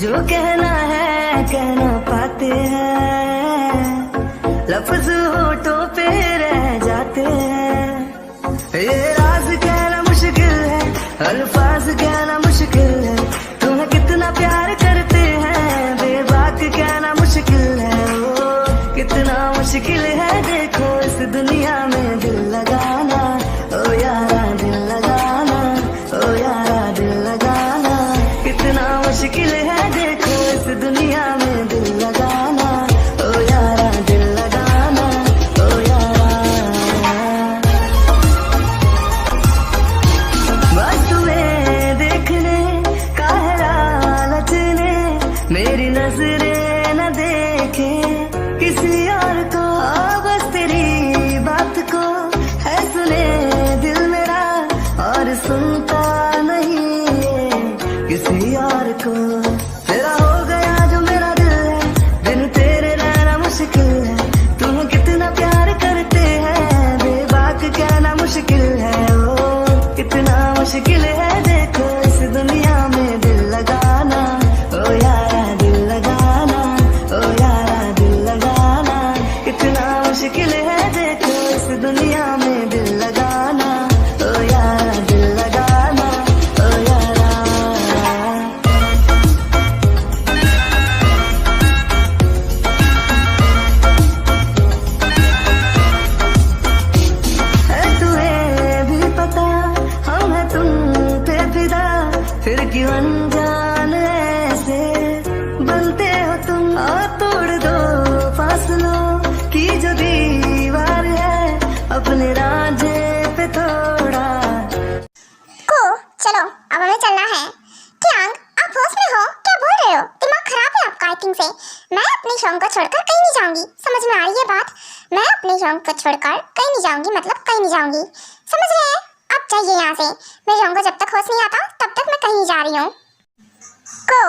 जो कहना है कह ना पाते हैं, लफ्ज होठों पे रह जाते हैं। ये राज कहना मुश्किल है, अल्फाज कहना मुश्किल है। तुम्हें कितना प्यार करते हैं, बेबाक कहना मुश्किल है। ओ कितना मुश्किल है देखो इस दुनिया में दिल लगाना। ओ यारा दिल लगाना, ओ यारा दिल लगाना। कितना मुश्किल है देखो इस दुनिया में दिल लगाना। ओ यारा दिल लगाना, ओ यारा। बस तुम्हें देखने का है लालच ने, मेरी नजरें न देखे किसी और को। बस तेरी बात को है सुने दिल मेरा, और सुनता नहीं है किसी और को। तेरा हो गया जो मेरा दिल है, बिन तेरे रहना मुश्किल है। तुम्हें कितना प्यार करते हैं, बेबाक कहना मुश्किल है। ओ कितना मुश्किल है देखो इस दुनिया में दिल लगाना। ओ यारा दिल लगाना, ओ यारा दिल लगाना। कितना मुश्किल है देखो इस दुनिया में दिल लगाना। ओ यारा दिल लगाना, ओ यारा। है तुम्हें भी पता हम है तुम पे फिदा, फिर क्यों अनजान ऐसे बनते हो तुम। और तोड़ दो फासलों की जो दीवार है, अपने राजे पे थोड़ा। को चलो अब हमें चलना है। ट्यांग आप होश में हो? क्या बोल रहे हो? दिमाग खराब है आपका आई थिंक से। मैं अपने शौक को छोड़कर कहीं नहीं जाऊंगी, समझ में आ रही है बात? मैं अपने शौक को छोड़कर कहीं नहीं जाऊंगी, मतलब कहीं नहीं जाऊंगी, समझ रहे हैं? आप जाइए यहाँ से। मेरे शौक को जब तक होश नहीं आता तब तक मैं कहीं नहीं जा रही हूँ। को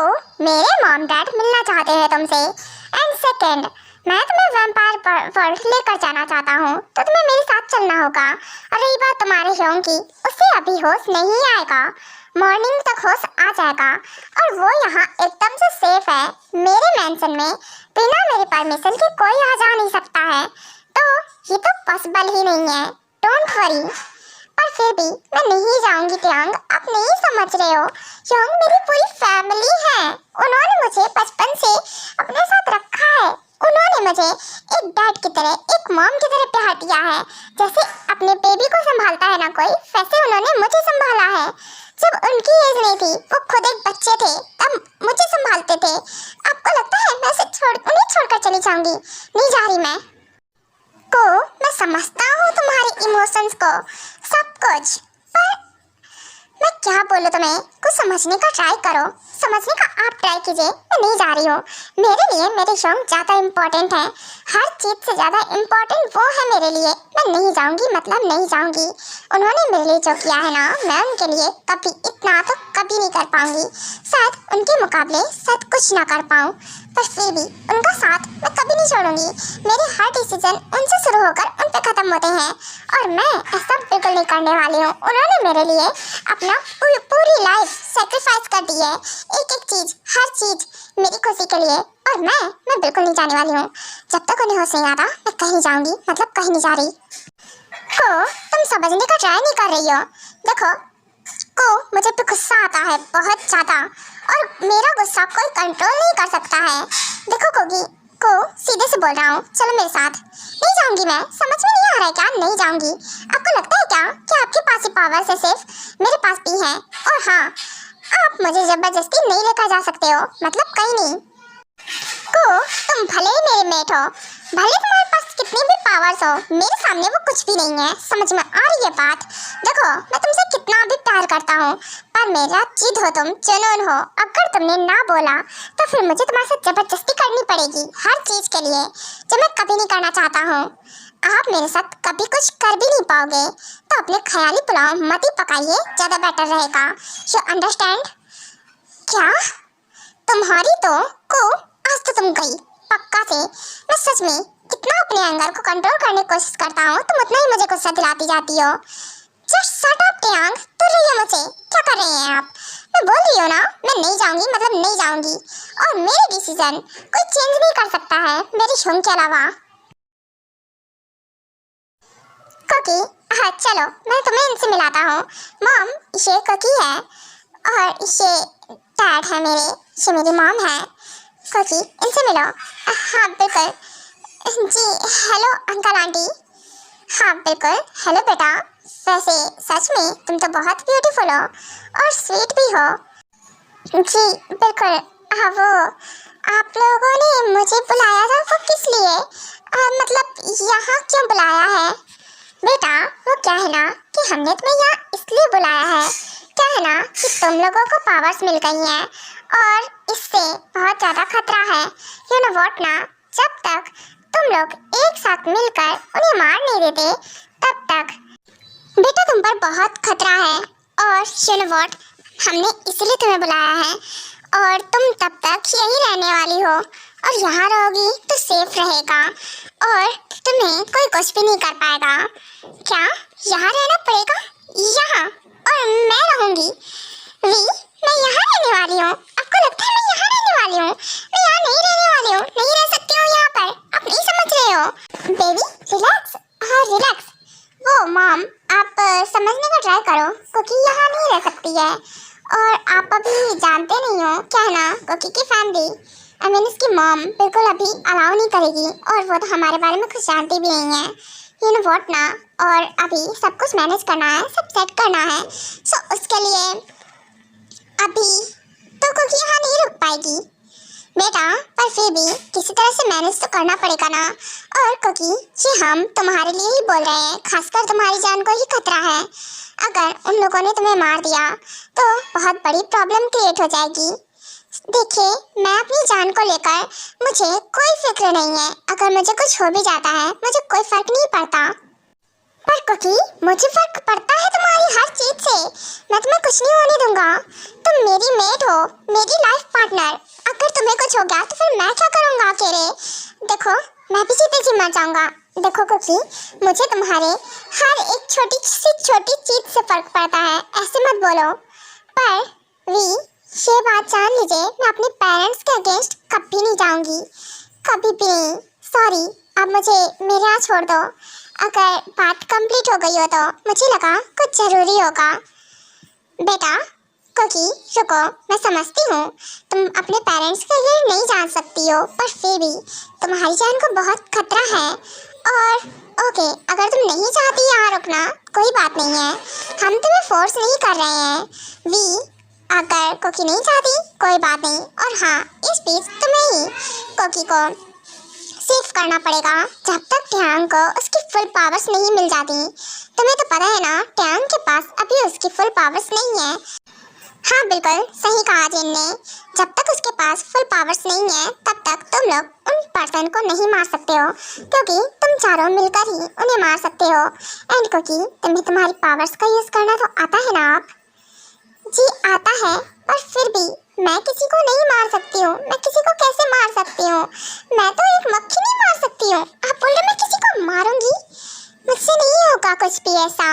मेरे मॉम डैड मिलना चाहते हैं तुमसे। एंड सेकंड, मैं तुम्हें वैम्पायर वर्ल्ड लेकर जाना चाहता हूँ, तो तुम्हें मेरे साथ चलना होगा। और रही बात तुम्हारे शौक की, उससे अभी होश नहीं आएगा, मॉर्निंग तक होश आ जाएगा। और वो यहाँ एकदम से सेफ है मेरे मेंशन में, बिना मेरे परमिशन के कोई आ जा नहीं सकता है। तो ये तो पॉसिबल ही नहीं है, डोंट वरी। पर फिर भी मैं नहीं जाऊंगी ट्यांग, आप नहीं समझ रहे हो। ट्यांग मेरी पूरी फैमिली है, उन्होंने मुझे बचपन से अपने साथ रखा है। उन्होंने मुझे एक डैड की तरह, एक मॉम की तरह प्यार दिया है। जैसे अपने बेबी को संभालता है ना कोई, वैसे उन्होंने मुझे संभाला है। जब उनकी एज नहीं थी, वो खुद एक बच्चे थे, तब मुझे संभालते थे। आपको लगता है मैं उन्हें छोड़कर चली जाऊंगी? नहीं जा रही मैं। को मैं समझता हूँ तुम्हारे इमोशंस को, सब कुछ, पर मैं क्या बोलूँ तुम्हें? कुछ समझने का ट्राई करो, समझने का आप ट्राई कीजिए। मैं नहीं जा रही हूँ। मेरे लिए मेरे शौक ज़्यादा इम्पोर्टेंट है, हर चीज़ से ज़्यादा इम्पोर्टेंट वो है मेरे लिए। मैं नहीं जाऊँगी, मतलब नहीं जाऊँगी। उन्होंने मेरे लिए जो किया है ना, मैं उनके लिए कभी इतना तो कभी नहीं कर पाऊँगी। शायद उनके मुकाबले शायद कुछ ना कर पाऊँ, पर फिर भी उनका साथ मैं कभी नहीं छोड़ूंगी। मेरे हर डिसीजन उनसे शुरू होकर उन पे खत्म होते हैं, और मैं ऐसा बिल्कुल नहीं करने वाली हूँ। उन्होंने मेरे लिए अपना पूरी लाइफ सेक्रीफाइस कर दी है, एक एक चीज़, हर चीज़ मेरी खुशी के लिए। और मैं बिल्कुल नहीं जाने वाली हूँ। जब तक उन्हें होश नहीं आता मैं कहीं जाऊँगी, मतलब कहीं नहीं जा रही। को तुम समझने का ट्राई नहीं कर रही हो। देखो को मुझे पे गुस्सा आता है बहुत ज़्यादा, और मेरा गुस्सा कोई कंट्रोल नहीं कर सकता है। देखो कोगी, को सीधे से बोल रहा हूँ, चलो मेरे साथ। नहीं जाऊंगी मैं, समझ में नहीं आ रहा है क्या? नहीं जाऊंगी। आपको लगता है क्या कि आपके पास ही पावर है? सिर्फ मेरे पास भी है। और हाँ, आप मुझे जबरदस्ती नहीं लेकर जा सकते हो, मतलब कहीं नहीं। को तुम भले ही मेरे मेट हो, भले तुम्हारे पास कितनी भी पावर्स हो, मेरे सामने वो कुछ भी नहीं है। समझ में आ रही है बात? देखो मैं तुमसे कितना भी प्यार करता हूँ, पर मेरा जिद हो तुम, जुनून हो। अगर तुमने ना बोला तो फिर मुझे तुम्हारे साथ जबरदस्ती करनी पड़ेगी हर चीज़ के लिए, जो मैं कभी नहीं करना चाहता हूँ। आप मेरे साथ कभी कुछ कर भी नहीं पाओगे, तो अपने ख्याली पुलाव मत ही पकाइए, ज़्यादा बेटर रहेगा। You understand? क्या तुम्हारी तो को आज तो तुम गई पक्का से। मैं सच में कितना अपने एंगर को कंट्रोल करने की कोशिश करता हूँ, तुम उतना ही मुझे गुस्सा दिलाती जाती हो। जस्ट शट अप ट्यांग, तुम रही हो मुझे। क्या कर रहे हैं आप? मैं बोल रही हूँ ना, मैं नहीं जाऊंगी मतलब नहीं जाऊंगी, और मेरे डिसीजन कोई चेंज नहीं कर सकता है मेरी शोंग के अलावा। कोकी, हाँ चलो मैं तुम्हें इनसे मिलाता हूँ। मॉम, ये कोकी है और ये डैड है मेरे, ये मेरी मॉम है। कोकी, इनसे मिलो। हाँ बिल्कुल जी, हेलो अंकल आंटी। हाँ बिल्कुल, हेलो बेटा। वैसे सच में तुम तो बहुत ब्यूटीफुल हो और स्वीट भी हो। जी बिल्कुल। हाँ, वो आप लोगों ने मुझे बुलाया था, वो किस लिए? मतलब यहाँ क्यों बुलाया है? बेटा वो क्या है ना कि हमने तुम्हें यहाँ इसलिए बुलाया है, क्या है ना कि तुम लोगों को पावर्स मिल गई हैं और इससे बहुत ज़्यादा खतरा है। यू नो व्हाट ना, जब तक तुम लोग एक साथ मिलकर उन्हें मार नहीं देते तब तक बेटा तुम पर बहुत खतरा है। और यू नो व्हाट, हमने इसलिए तुम्हें बुलाया है और तुम तब तक यहीं रहने वाली हो और यहाँ रहोगी तो सेफ रहेगा और तुम्हें कोई कुछ भी नहीं कर पाएगा। क्या यहाँ रहना पड़ेगा? यहाँ? और मैं रहूँगी? वी, मैं यहाँ रहने वाली हूँ। आपको लगता है मैं यहाँ रहने वाली हूँ? मैं यहाँ नहीं रहने वाली हूँ, नहीं रह सकती हूँ यहाँ पर। आप नहीं समझ रहे हो? बेबी रिलैक्स, हाँ रिलैक्स। वो मॉम, आप समझने का ट्राई करो, क्योंकि यहाँ नहीं रह सकती है और आप अभी जानते नहीं हो क्या है ना, कोकी की फैमिली आई मीन इसकी मॉम बिल्कुल अभी अलाउ नहीं करेगी और वो तो हमारे बारे में कुछ जानती भी नहीं है। यू नो व्हाट ना, और अभी सब कुछ मैनेज करना है, सब सेट करना है। सो उसके लिए अभी तो कोकी यहाँ नहीं रुक पाएगी बेटा, पर फिर भी किसी तरह से मैनेज तो करना पड़ेगा ना। और कोकी, ये हम तुम्हारे लिए ही बोल रहे हैं, खासकर तुम्हारी जान को ही खतरा है। अगर उन लोगों ने तुम्हें मार दिया तो बहुत बड़ी प्रॉब्लम क्रिएट हो जाएगी। देखिए, मैं अपनी जान को लेकर मुझे कोई फिक्र नहीं है। अगर मुझे कुछ हो भी जाता है मुझे कोई फर्क नहीं पड़ता। पर कोकी, मुझे फर्क पड़ता है तुम्हारी हर चीज से। मैं तुम्हें कुछ नहीं होने दूंगा। तुम मेरी मेट हो, मेरी लाइफ पार्टनर। अगर तुम्हें कुछ हो गया तो फिर मैं क्या करूँगा अकेले? देखो, मैं भी जीते जी मर जाऊँगा। देखो कोकी, मुझे तुम्हारे हर एक छोटी चीज से फर्क पड़ता है, ऐसे मत बोलो। पर वी, ये बात जान लीजिए, मैं अपने पेरेंट्स के अगेंस्ट कभी नहीं जाऊँगी, कभी भी नहीं। सॉरी, अब मुझे मेरे यहाँ छोड़ दो। अगर बात कंप्लीट हो गई हो तो मुझे लगा कुछ ज़रूरी होगा। बेटा कोकी रुको, मैं समझती हूँ तुम अपने पेरेंट्स के लिए नहीं जान सकती हो, पर फिर भी तुम्हारी जान को बहुत खतरा है। और ओके, अगर तुम नहीं चाहती यहाँ रुकना कोई बात नहीं है, हम तुम्हें फोर्स नहीं कर रहे हैं। वी, अगर कोकी नहीं चाहती कोई बात नहीं। और हाँ, इस बीच तुम्हें ही कोकी को सेफ करना पड़ेगा जब तक ट्यांग को उसकी फुल पावर्स नहीं मिल जाती। तुम्हें तो पता है ना, ट्यांग के पास अभी उसकी फुल पावर्स नहीं है। हाँ बिल्कुल सही कहा जिन ने, जब तक उसके पास फुल पावर्स नहीं है तब तक तुम लोग उन पर्सन को नहीं मार सकते हो, क्योंकि तुम चारों मिलकर ही उन्हें मार सकते हो। एंड कोकी, तुम्हें तुम्हारी पावर्स का यूज़ करना तो आता है ना? आप जी आता है, पर फिर भी मैं किसी को नहीं मार सकती हूँ। मैं किसी को कैसे मार सकती हूँ? मैं तो एक मक्खी नहीं मार सकती हूँ। आप बोल रहे मैं किसी को मारूंगी? मुझसे नहीं होगा कुछ भी ऐसा।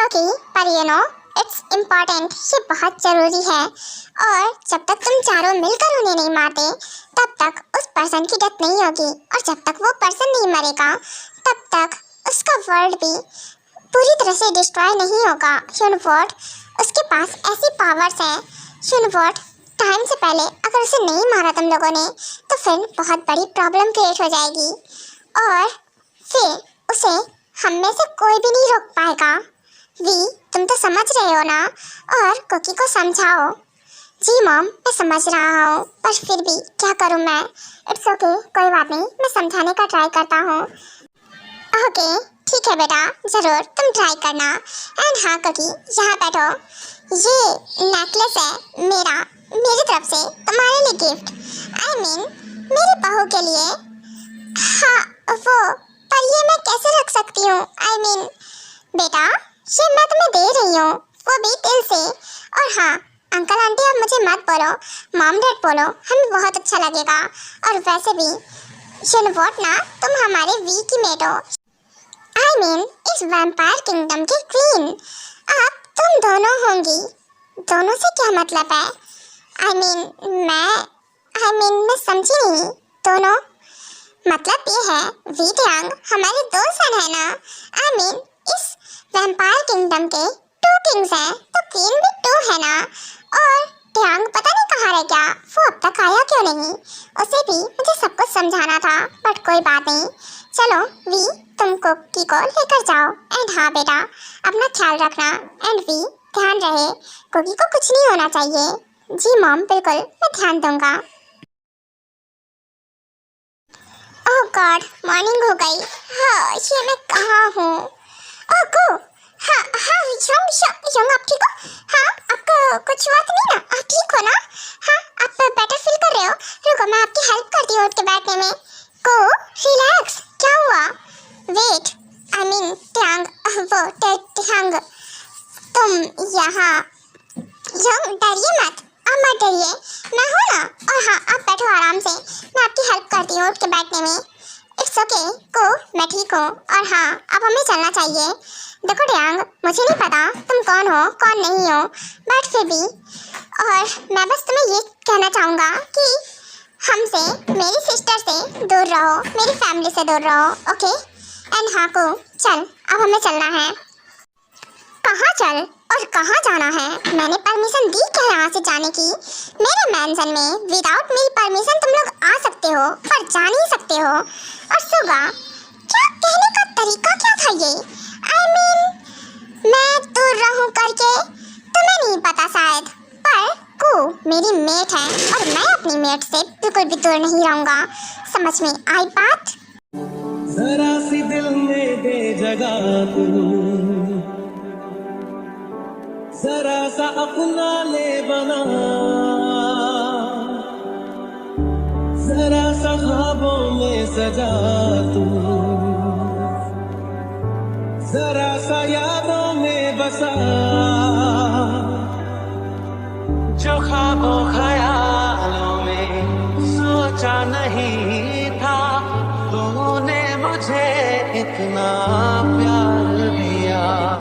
कोकी, पर यू नो इट्स इम्पॉर्टेंट, ये बहुत ज़रूरी है। और जब तक तुम चारों मिलकर उन्हें नहीं मारते तब तक उस पर्सन की डेथ नहीं होगी, और जब तक वो पर्सन नहीं मरेगा तब तक उसका वर्ल्ड भी पूरी तरह से डिस्ट्रॉय नहीं होगा। यू नो व्हाट, उसके पास ऐसी पावर्स हैं। यू नो व्हाट, टाइम से पहले अगर उसे नहीं मारा तुम लोगों ने तो फिर बहुत बड़ी प्रॉब्लम क्रिएट हो जाएगी और फिर उसे हम में से कोई भी नहीं रोक पाएगा। वी, तुम तो समझ रहे हो ना? और कोकी को समझाओ। जी मॉम, मैं समझ रहा हूँ, पर फिर भी क्या करूँ मैं? इट्स ओके, कोई बात नहीं, मैं समझाने का ट्राई करता हूँ। ओके ठीक है बेटा, ज़रूर तुम ट्राई करना। एंड हाँ कोकी, यहाँ बैठो। ये नेकलेस है मेरा, मेरी तरफ से तुम्हारे लिए गिफ्ट, आई मीन मेरी बहू के लिए। हाँ वो, पर ये मैं कैसे रख सकती हूँ? आई मीन बेटा, ये मैं तुम्हें दे रही हूँ, वो भी दिल से। और हाँ अंकल आंटी अब मुझे मत बोलो, मॉम डैड बोलो, हमें बहुत अच्छा लगेगा। और वैसे भी यू नो व्हाट ना, तुम हमारे वी की मेट हो, आई मीन इस वैम्पायर किंगडम की क्वीन। अब तुम दोनों होंगी दोनों से क्या मतलब है? मैं समझी नहीं। दोनों मतलब ये है वी ट्यांग हमारे दो सन है ना। इस वैम्पायर किंगडम के 2 किंग्स हैं तो क्वीन भी 2 है ना। और ट्यांग पता नहीं कहाँ रह गया, वो अब तक आया क्यों नहीं? उसे भी मुझे सब कुछ समझाना था, बट कोई बात नहीं। चलो वी, तुम कुकी को लेकर जाओ। एंड हाँ बेटा, अपना ख्याल रखना। एंड वी, ध्यान रहे, कुकी को कुछ नहीं होना चाहिए। जी मॉम, बिल्कुल, मैं ध्यान दूंगा। ओह गॉड, मॉर्निंग हो गई। हाँ, ये मैं कहाँ हूँ? ओह गो, हाँ हाँ यंग आप ठीक हो? हाँ, आपको कुछ हुआ तो नहीं ना? आप ठीक हो ना? हाँ, आप बेटर फील कर रहे हो? रुको, मैं आपकी हेल्प करती हूँ उठ के बैठने में। को रिलैक्स, क्या हुआ? वेट, ट्यांग, ट्यांग, तुम यहाँ, यंग डरिए मत, आप मत डरिए, मैं हूँ ना। और हाँ, आप बैठो आराम से, मैं आपकी हेल्प करती हूँ उठ के बैठने में। इट्स ओके को, मैं ठीक हूँ। और हाँ, अब हमें चलना चाहिए। देखो ट्यांग, मुझे नहीं पता तुम कौन हो कौन नहीं हो, बट फिर भी, और मैं बस तुम्हें ये कहना चाहूँगा कि हमसे, मेरी सिस्टर से दूर रहो, मेरी फैमिली से दूर रहो, ओके? एंड हाँ को, चल, अब हमें चलना है। कहाँ चल और कहाँ जाना है? मैंने परमिशन दी क्या यहाँ से जाने की? मेरे मैंशन में विदाउट मेरी परमिशन तुम लोग आ सकते हो, पर जा नहीं सकते हो। और सुगा, क्या कहने का तरीका क्या था ये? मैं दूर रहूं करके तुम्हें नहीं पता शायद, पर को मेरी मेट है और मैं अपनी मेट से बिल्कुल भी दूर नहीं रहूंगा। समझ में आई बात? जरा सी दिल में दे जगह तू, जरा सा अपना ले बना, जरा सा ख्वाबों में सजा तू, जरा सा यादों में बसा, जो ख्वाबों ख्यालों में सोचा नहीं